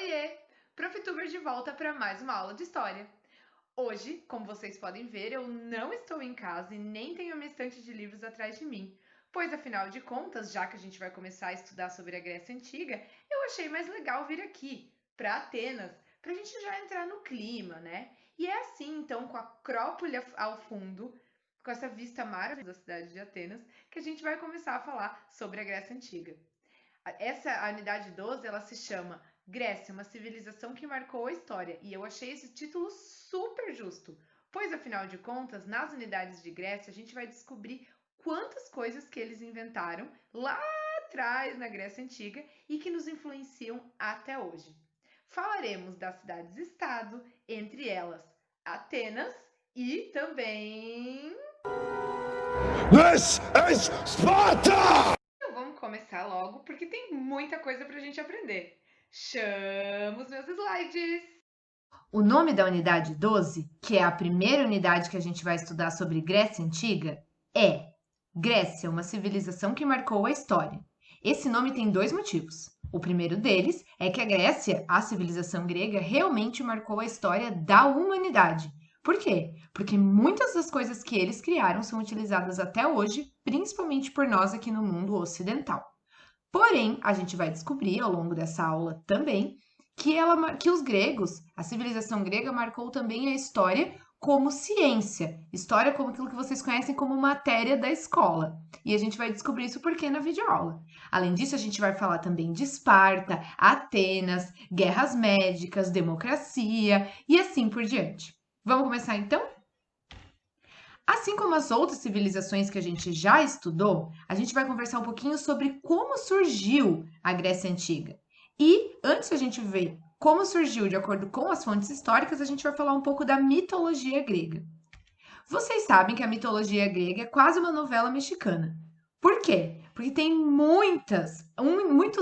Oiê! Profituber de volta para mais uma aula de história. Hoje, como vocês podem ver, eu não estou em casa e nem tenho uma estante de livros atrás de mim, pois afinal de contas, já que a gente vai começar a estudar sobre a Grécia Antiga, eu achei mais legal vir aqui, para Atenas, para a gente já entrar no clima, né? E é assim, então, com a Acrópole ao fundo, com essa vista maravilhosa da cidade de Atenas, que a gente vai começar a falar sobre a Grécia Antiga. Essa a unidade 12, ela se chama Grécia, uma civilização que marcou a história, e eu achei esse título super justo, pois afinal de contas, nas unidades de Grécia, a gente vai descobrir quantas coisas que eles inventaram lá atrás na Grécia Antiga e que nos influenciam até hoje. Falaremos das cidades-estado, entre elas Atenas e também This is Sparta! Então vamos começar logo, porque tem muita coisa para a gente aprender. Chamo os meus slides! O nome da unidade 12, que é a primeira unidade que a gente vai estudar sobre Grécia Antiga, é Grécia, uma civilização que marcou a história. Esse nome tem dois motivos. O primeiro deles é que a Grécia, a civilização grega, realmente marcou a história da humanidade. Por quê? Porque muitas das coisas que eles criaram são utilizadas até hoje, principalmente por nós aqui no mundo ocidental. Porém, a gente vai descobrir ao longo dessa aula também que os gregos, a civilização grega marcou também a história como ciência, história como aquilo que vocês conhecem como matéria da escola. E a gente vai descobrir isso porque na videoaula. Além disso, a gente vai falar também de Esparta, Atenas, guerras médicas, democracia e assim por diante. Vamos começar então? Assim como as outras civilizações que a gente já estudou, a gente vai conversar um pouquinho sobre como surgiu a Grécia Antiga. E antes de a gente ver como surgiu de acordo com as fontes históricas, a gente vai falar um pouco da mitologia grega. Vocês sabem que a mitologia grega é quase uma novela mexicana. Por quê? Porque tem muitos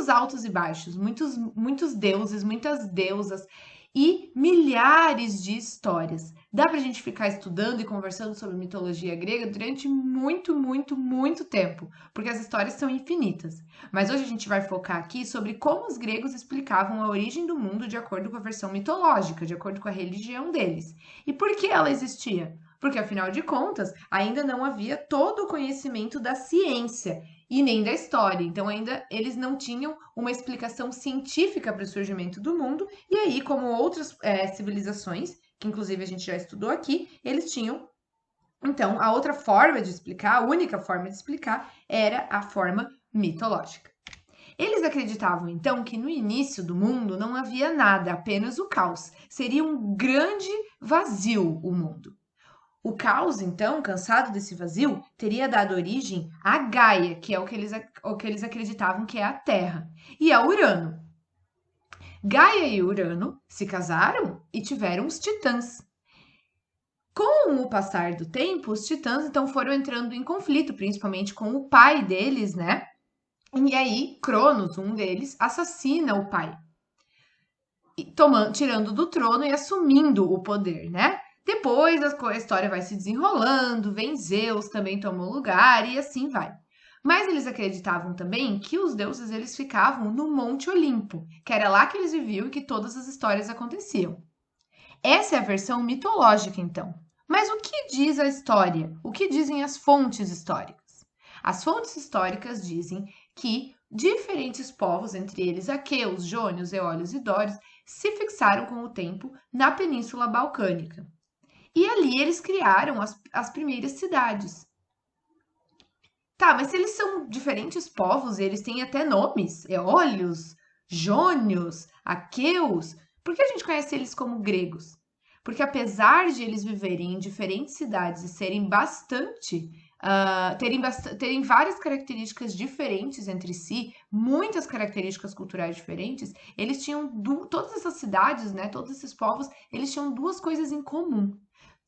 altos e baixos, muitos deuses, muitas deusas e milhares de histórias. Dá pra gente ficar estudando e conversando sobre mitologia grega durante muito tempo, porque as histórias são infinitas. Mas hoje a gente vai focar aqui sobre como os gregos explicavam a origem do mundo de acordo com a versão mitológica, de acordo com a religião deles. E por que ela existia? Porque, afinal de contas, ainda não havia todo o conhecimento da ciência e nem da história. Então, ainda eles não tinham uma explicação científica para o surgimento do mundo. E aí, como outras civilizações, que inclusive a gente já estudou aqui, eles tinham. Então, a outra forma de explicar, a única forma de explicar, era a forma mitológica. Eles acreditavam, então, que no início do mundo não havia nada, apenas o caos. Seria um grande vazio o mundo. O caos, então, cansado desse vazio, teria dado origem a Gaia, que é o que eles acreditavam que é a Terra, e a Urano. Gaia e Urano se casaram e tiveram os titãs. Com o passar do tempo, os titãs então foram entrando em conflito, principalmente com o pai deles, né? E aí, Cronos, um deles, assassina o pai, tirando do trono e assumindo o poder, né? Depois a história vai se desenrolando, vem Zeus também toma o lugar e assim vai. Mas eles acreditavam também que os deuses eles ficavam no Monte Olimpo, que era lá que eles viviam e que todas as histórias aconteciam. Essa é a versão mitológica, então. Mas o que diz a história? O que dizem as fontes históricas? As fontes históricas dizem que diferentes povos, entre eles aqueus, jônios, eólios e dórios, se fixaram com o tempo na Península Balcânica. E ali eles criaram as primeiras cidades. Tá, mas se eles são diferentes povos, eles têm até nomes, eólios, jônios, aqueus, por que a gente conhece eles como gregos? Porque apesar de eles viverem em diferentes cidades e serem terem várias características diferentes entre si, muitas características culturais diferentes, eles tinham todas essas cidades, né, todos esses povos, eles tinham duas coisas em comum.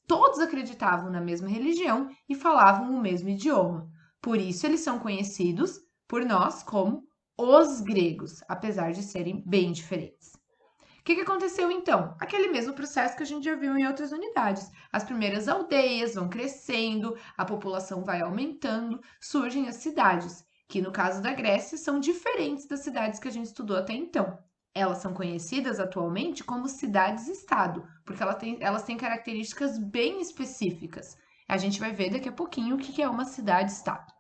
Todos acreditavam na mesma religião e falavam o mesmo idioma. Por isso eles são conhecidos por nós como os gregos, apesar de serem bem diferentes. O que aconteceu então? Aquele mesmo processo que a gente já viu em outras unidades. As primeiras aldeias vão crescendo, a população vai aumentando, surgem as cidades, que no caso da Grécia são diferentes das cidades que a gente estudou até então. Elas são conhecidas atualmente como cidades-estado, porque elas têm características bem específicas. A gente vai ver daqui a pouquinho o que é uma cidade-estado.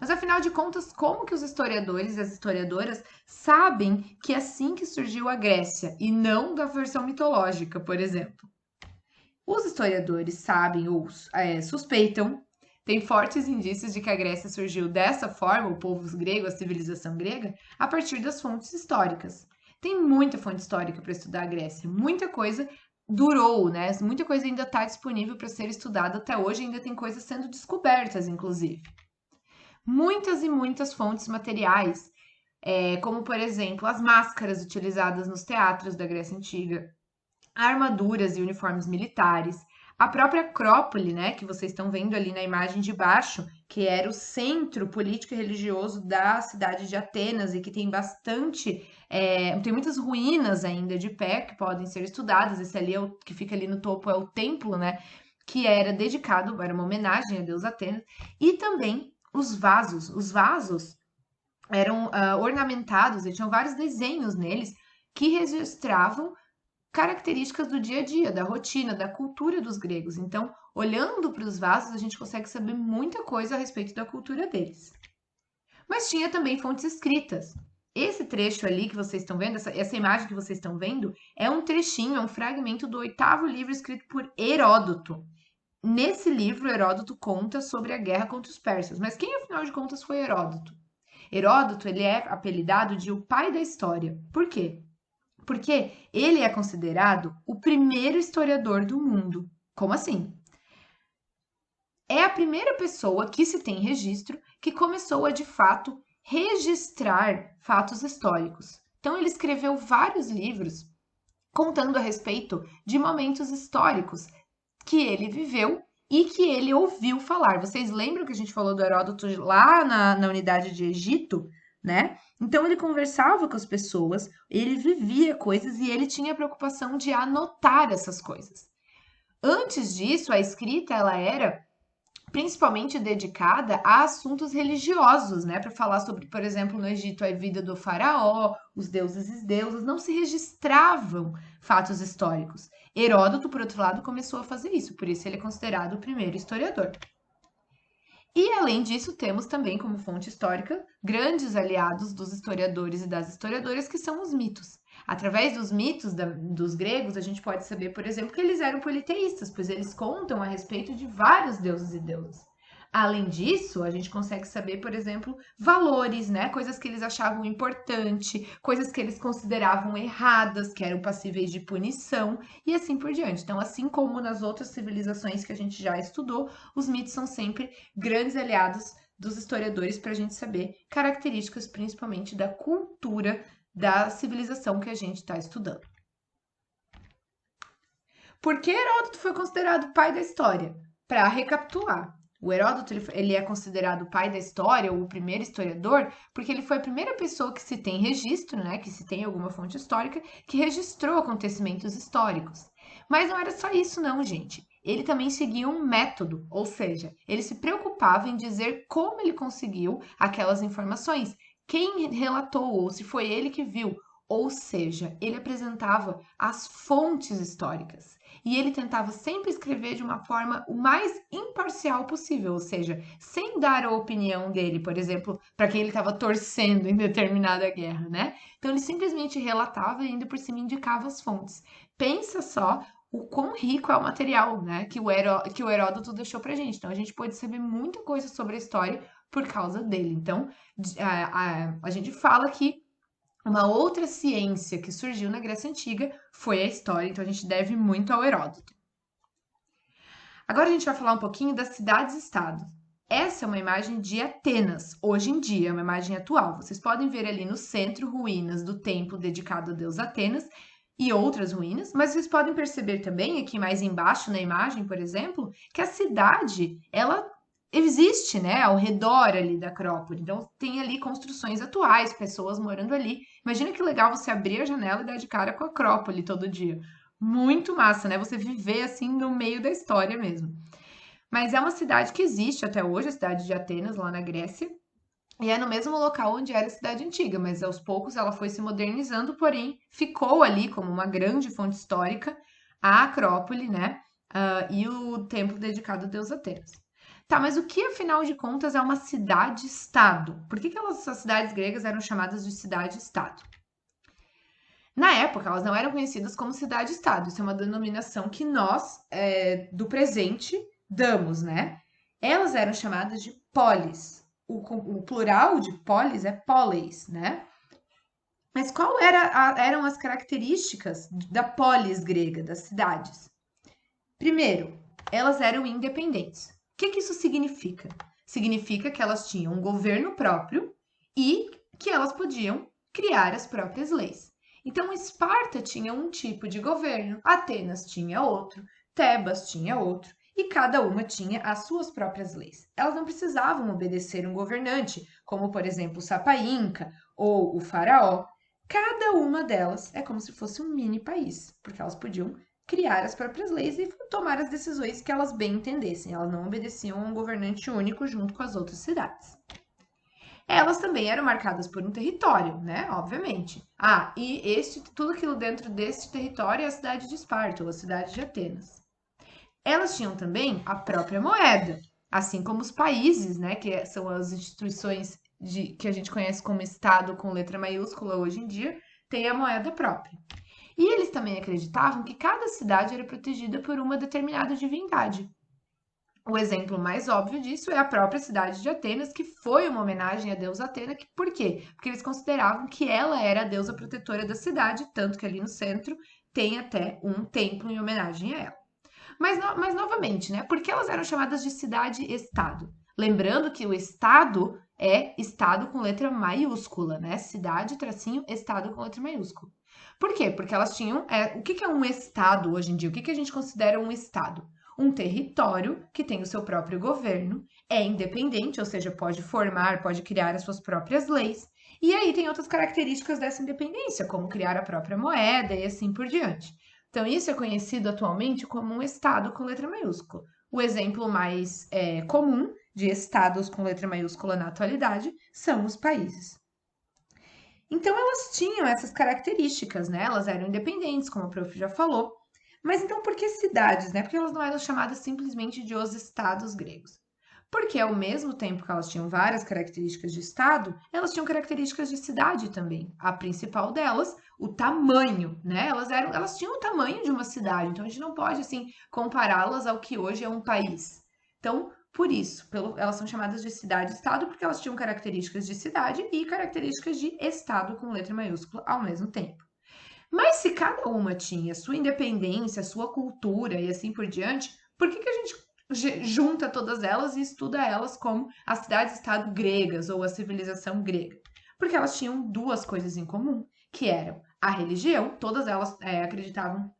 Mas afinal de contas, como que os historiadores e as historiadoras sabem que é assim que surgiu a Grécia e não da versão mitológica, por exemplo? Os historiadores sabem ou suspeitam, tem fortes indícios de que a Grécia surgiu dessa forma, o povo grego, a civilização grega, a partir das fontes históricas. Tem muita fonte histórica para estudar a Grécia, muita coisa durou, né? Muita coisa ainda está disponível para ser estudada até hoje, ainda tem coisas sendo descobertas, inclusive. Muitas e muitas fontes materiais, como por exemplo as máscaras utilizadas nos teatros da Grécia Antiga, armaduras e uniformes militares, a própria Acrópole, né, que vocês estão vendo ali na imagem de baixo, que era o centro político e religioso da cidade de Atenas e que tem tem muitas ruínas ainda de pé que podem ser estudadas. Esse ali que fica ali no topo é o templo, né, que era dedicado, era uma homenagem a Deus Atenas, e também os vasos. Os vasos eram ornamentados e tinham vários desenhos neles que registravam características do dia a dia, da rotina, da cultura dos gregos. Então, olhando para os vasos, a gente consegue saber muita coisa a respeito da cultura deles. Mas tinha também fontes escritas. Esse trecho ali que vocês estão vendo, essa imagem que vocês estão vendo, é um trechinho, é um fragmento do 8º livro escrito por Heródoto. Nesse livro, Heródoto conta sobre a guerra contra os persas. Mas quem, afinal de contas, foi Heródoto? Heródoto, ele é apelidado de o pai da história. Por quê? Porque ele é considerado o primeiro historiador do mundo. Como assim? É a primeira pessoa que se tem registro que começou a, de fato, registrar fatos históricos. Então, ele escreveu vários livros contando a respeito de momentos históricos que ele viveu e que ele ouviu falar. Vocês lembram que a gente falou do Heródoto lá na unidade de Egito, né? Então ele conversava com as pessoas, ele vivia coisas e ele tinha a preocupação de anotar essas coisas. Antes disso, a escrita ela era principalmente dedicada a assuntos religiosos, né? Para falar sobre, por exemplo, no Egito, a vida do faraó, os deuses e deusas, não se registravam fatos históricos. Heródoto, por outro lado, começou a fazer isso, por isso ele é considerado o primeiro historiador. E, além disso, temos também como fonte histórica grandes aliados dos historiadores e das historiadoras, que são os mitos. Através dos mitos dos gregos, a gente pode saber, por exemplo, que eles eram politeístas, pois eles contam a respeito de vários deuses e deusas. Além disso, a gente consegue saber, por exemplo, valores, né? Coisas que eles achavam importante, coisas que eles consideravam erradas, que eram passíveis de punição, e assim por diante. Então, assim como nas outras civilizações que a gente já estudou, os mitos são sempre grandes aliados dos historiadores para a gente saber características, principalmente da cultura da civilização que a gente está estudando. Por que Heródoto foi considerado o pai da história? Para recapitular, o Heródoto ele é considerado o pai da história, ou o primeiro historiador, porque ele foi a primeira pessoa que se tem registro, né, que se tem alguma fonte histórica, que registrou acontecimentos históricos. Mas não era só isso não, gente. Ele também seguia um método, ou seja, ele se preocupava em dizer como ele conseguiu aquelas informações, quem relatou, ou se foi ele que viu, ou seja, ele apresentava as fontes históricas. E ele tentava sempre escrever de uma forma o mais imparcial possível, ou seja, sem dar a opinião dele, por exemplo, para quem ele estava torcendo em determinada guerra, né? Então ele simplesmente relatava e ainda por cima indicava as fontes. Pensa só o quão rico é o material, né, que o Heródoto deixou pra gente. Então a gente pode saber muita coisa sobre a história por causa dele. Então a gente fala que uma outra ciência que surgiu na Grécia Antiga foi a história, então a gente deve muito ao Heródoto. Agora a gente vai falar um pouquinho das cidades-estado. Essa é uma imagem de Atenas, hoje em dia, é uma imagem atual. Vocês podem ver ali no centro ruínas do templo dedicado a Deus Atenas e outras ruínas, mas vocês podem perceber também, aqui mais embaixo na imagem, por exemplo, que a cidade, ela existe, né, ao redor ali da Acrópole. Então, tem ali construções atuais, pessoas morando ali. Imagina que legal você abrir a janela e dar de cara com a Acrópole todo dia. Muito massa, né? Você viver assim no meio da história mesmo. Mas é uma cidade que existe até hoje, a cidade de Atenas, lá na Grécia. E é no mesmo local onde era a cidade antiga, mas aos poucos ela foi se modernizando, porém ficou ali como uma grande fonte histórica a Acrópole, né? E o templo dedicado a Deus Atenas. Tá, mas o que afinal de contas é uma cidade-estado? Por que as cidades gregas eram chamadas de cidade-estado? Na época, elas não eram conhecidas como cidade-estado. Isso é uma denominação que nós, do presente, damos, né? Elas eram chamadas de polis. O plural de polis é poleis, né? Mas qual eram as características da polis grega, das cidades? Primeiro, elas eram independentes. O que isso significa? Significa que elas tinham um governo próprio e que elas podiam criar as próprias leis. Então, Esparta tinha um tipo de governo, Atenas tinha outro, Tebas tinha outro, e cada uma tinha as suas próprias leis. Elas não precisavam obedecer um governante, como, por exemplo, o Sapa Inca ou o Faraó. Cada uma delas é como se fosse um mini país, porque elas podiam criar as próprias leis e tomar as decisões que elas bem entendessem. Elas não obedeciam a um governante único junto com as outras cidades. Elas também eram marcadas por um território, né? Obviamente. E tudo aquilo dentro deste território é a cidade de Esparta, ou a cidade de Atenas. Elas tinham também a própria moeda, assim como os países, né? Que são as instituições que a gente conhece como Estado com letra maiúscula hoje em dia, tem a moeda própria. E eles também acreditavam que cada cidade era protegida por uma determinada divindade. O exemplo mais óbvio disso é a própria cidade de Atenas, que foi uma homenagem à deusa Atena. Por quê? Porque eles consideravam que ela era a deusa protetora da cidade, tanto que ali no centro tem até um templo em homenagem a ela. Mas novamente, né? Por que elas eram chamadas de cidade-estado? Lembrando que o estado é estado com letra maiúscula, né? Cidade, tracinho, estado com letra maiúscula. Por quê? Porque elas tinham. O que é um estado hoje em dia? O que a gente considera um estado? Um território que tem o seu próprio governo, é independente, ou seja, pode formar, pode criar as suas próprias leis. E aí tem outras características dessa independência, como criar a própria moeda e assim por diante. Então, isso é conhecido atualmente como um estado com letra maiúscula. O exemplo mais comum de estados com letra maiúscula na atualidade são os países. Então, elas tinham essas características, né? Elas eram independentes, como a prof já falou. Mas então, por que cidades, né? Porque elas não eram chamadas simplesmente de os estados gregos. Porque ao mesmo tempo que elas tinham várias características de estado, elas tinham características de cidade também. A principal delas, o tamanho, né? Elas tinham o tamanho de uma cidade, então a gente não pode assim compará-las ao que hoje é um país. Então, por isso, elas são chamadas de cidade-estado porque elas tinham características de cidade e características de estado com letra maiúscula ao mesmo tempo. Mas se cada uma tinha sua independência, sua cultura e assim por diante, por que a gente junta todas elas e estuda elas como as cidades-estado gregas ou a civilização grega? Porque elas tinham duas coisas em comum, que eram a religião, todas elas acreditavam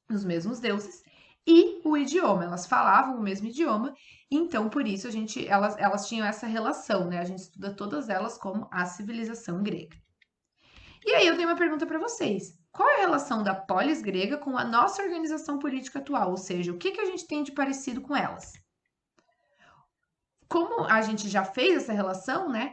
nos mesmos deuses, e o idioma, elas falavam o mesmo idioma, então por isso elas tinham essa relação, né? A gente estuda todas elas como a civilização grega. E aí eu tenho uma pergunta para vocês. Qual é a relação da polis grega com a nossa organização política atual? Ou seja, o que a gente tem de parecido com elas? Como a gente já fez essa relação, né?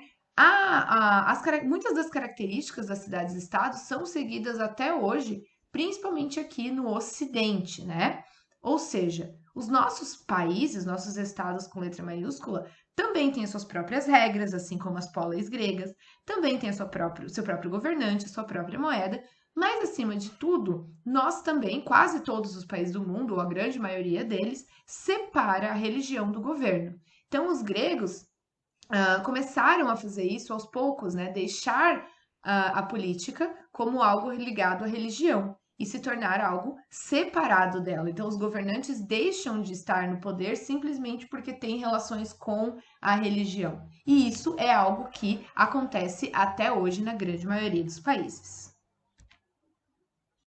Muitas das características das cidades-estados são seguidas até hoje, principalmente aqui no Ocidente, né? Ou seja, os nossos países, nossos estados com letra maiúscula, também têm as suas próprias regras, assim como as polis gregas, também têm o seu próprio governante, a sua própria moeda, mas acima de tudo, nós também, quase todos os países do mundo, ou a grande maioria deles, separa a religião do governo. Então, os gregos começaram a fazer isso aos poucos, né? Deixar a política como algo ligado à religião e se tornar algo separado dela. Então, os governantes deixam de estar no poder simplesmente porque têm relações com a religião. E isso é algo que acontece até hoje na grande maioria dos países.